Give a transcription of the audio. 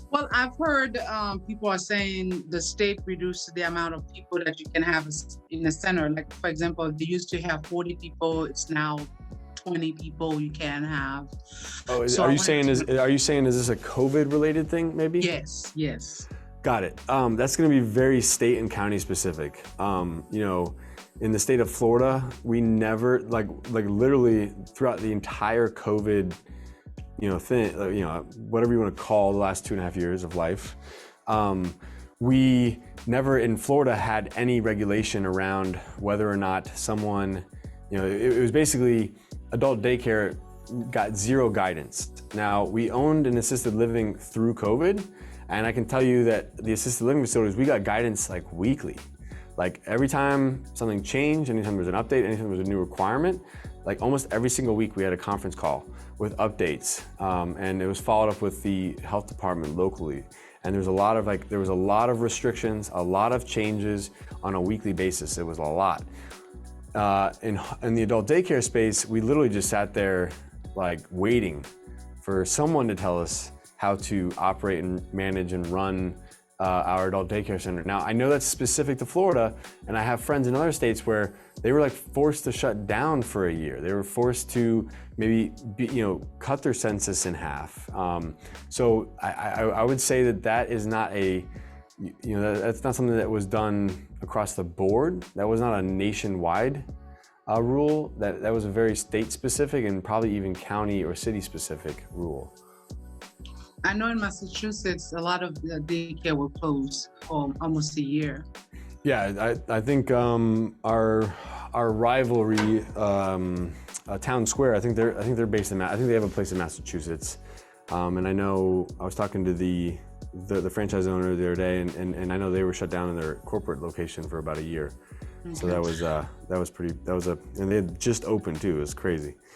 Well, I've heard people are saying the state reduced the amount of people that you can have in a center. Like, for example, they used to have 40 people, it's now 20 people you can have. Oh, So I wanted to know. are you saying is this a COVID related thing maybe? Yes, yes. Got it. That's going to be very state and county specific. In the state of Florida, we never like literally throughout the entire COVID, thing, whatever you want to call the last 2.5 years of life, we never in Florida had any regulation around whether or not someone, it was basically adult daycare got zero guidance. Now, we owned an assisted living through COVID, and I can tell you that the assisted living facilities, we got guidance like weekly. Like every time something changed, anytime there was an update, anytime there was a new requirement, like almost every single week we had a conference call with updates, and it was followed up with the health department locally. And there was a lot of restrictions, a lot of changes on a weekly basis. It was a lot. In the adult daycare space, we literally just sat there like waiting for someone to tell us how to operate and manage and run our adult daycare center. Now, I know that's specific to Florida, and I have friends in other states where they were like forced to shut down for a year. They were forced to maybe cut their census in half. So I would say that is not that's not something that was done across the board. That was not a nationwide rule. That was a very state specific and probably even county or city specific rule. I know in Massachusetts, a lot of the daycare were closed for almost a year. Yeah, I think our rivalry, Town Square. I think they're based in. I think they have a place in Massachusetts, and I know I was talking to the franchise owner the other day, and I know they were shut down in their corporate location for about a year. Okay. So that was and they had just opened too. It was crazy.